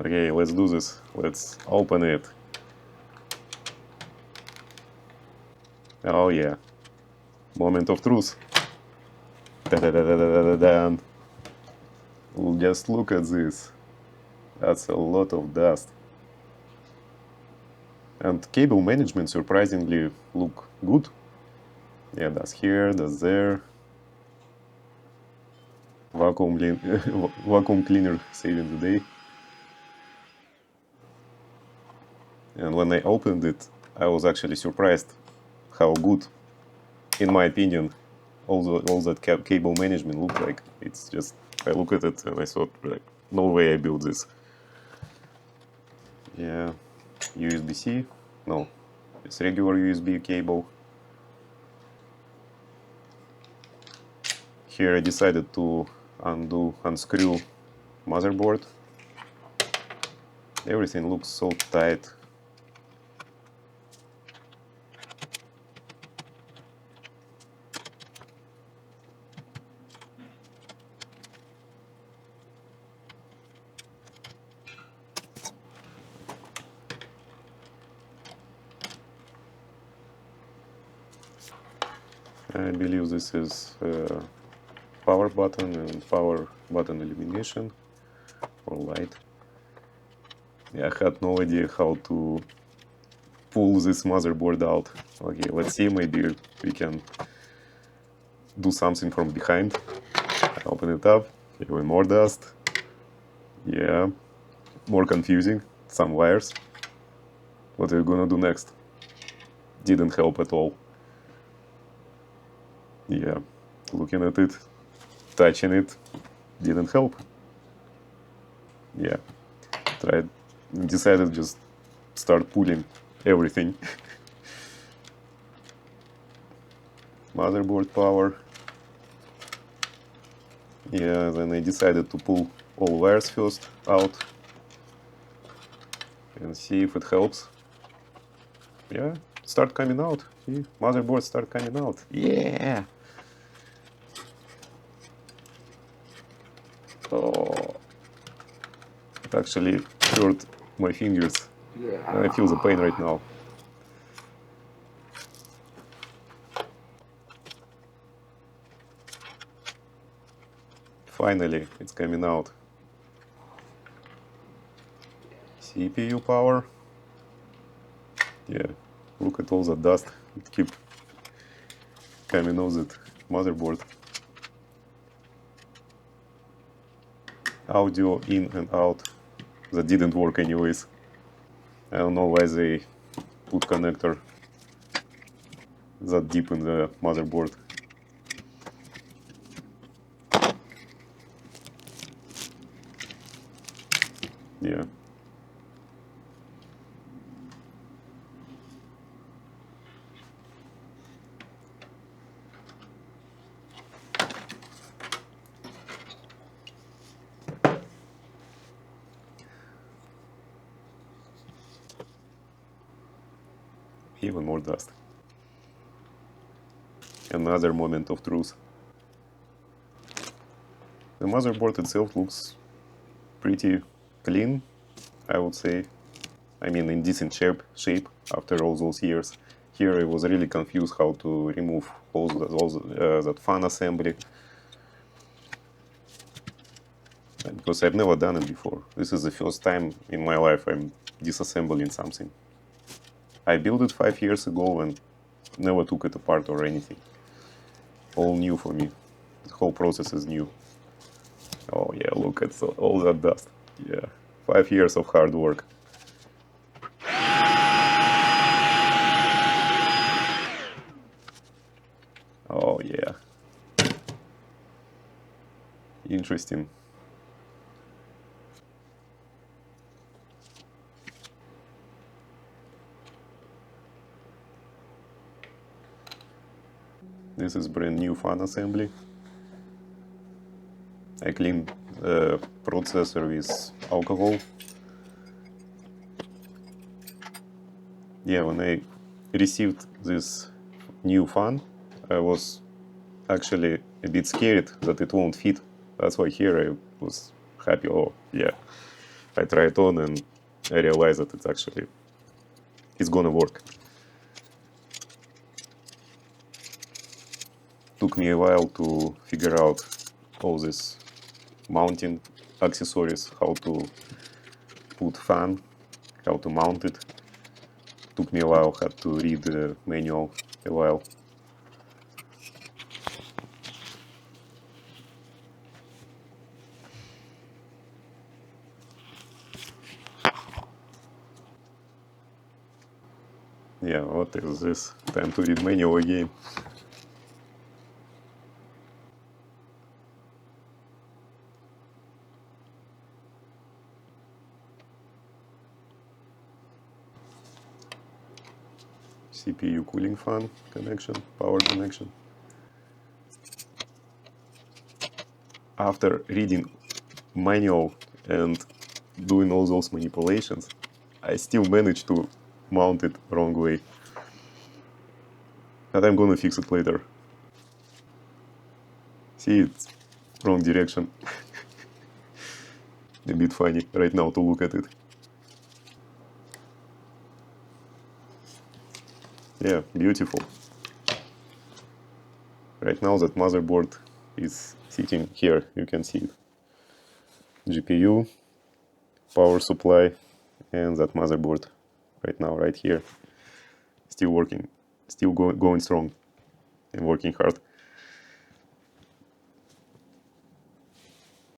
Okay, let's do this. Let's open it. Oh yeah. Moment of truth. Da-da-da-da-da-da-da. Just look at this. That's a lot of dust. And cable management surprisingly look good. Yeah, that's here, that's there. Vacuum cleaner saving the day. And when I opened it, I was actually surprised how good, in my opinion, all that cable management looked like. It's just, I look at it and I thought, like, no way I built this. Yeah, USB-C, no, it's regular USB cable. Here I decided to unscrew motherboard. Everything looks so tight. I believe this is power button and power button illumination or light. Yeah, I had no idea how to pull this motherboard out. Okay, let's see, maybe we can do something from behind. Open it up, even more dust. Yeah, more confusing, some wires. What are you gonna do next? Didn't help at all. Yeah, looking at it, touching it, didn't help. Yeah, decided just start pulling everything. Motherboard power. Yeah, then I decided to pull all wires first out and see if it helps. Yeah, start coming out. See, motherboard start coming out. Yeah. Oh, it actually hurt my fingers. I feel the pain right now. Finally, it's coming out. CPU power. Yeah, look at all the dust. It keeps coming off that motherboard. Audio in and out. That didn't work anyways. I don't know why they put connector that deep in the motherboard. Yeah. Even more dust. Another moment of truth. The motherboard itself looks pretty clean, I would say. I mean, in decent shape after all those years. Here I was really confused how to remove all that fan assembly. Because I've never done it before. This is the first time in my life I'm disassembling something. I built it 5 years ago and never took it apart or anything. All new for me. The whole process is new. Oh yeah, look at all that dust. Yeah, 5 years of hard work. Oh yeah. Interesting. This is brand new fan assembly. I cleaned the processor with alcohol. Yeah, when I received this new fan, I was actually a bit scared that it won't fit. That's why here I was happy. Oh, yeah. I try it on and I realize that it's gonna work. Took me a while to figure out all these mounting accessories, how to put fan, how to mount it. Took me a while, had to read the manual a while. Yeah, what is this? Time to read manual again. CPU cooling fan connection, power connection. After reading manual and doing all those manipulations, I still managed to mount it wrong way. But I'm gonna fix it later. See, it's wrong direction. A bit funny right now to look at it. Yeah, beautiful. Right now that motherboard is sitting here, you can see it. GPU, power supply, and that motherboard right now, right here. Still working, still going strong and working hard.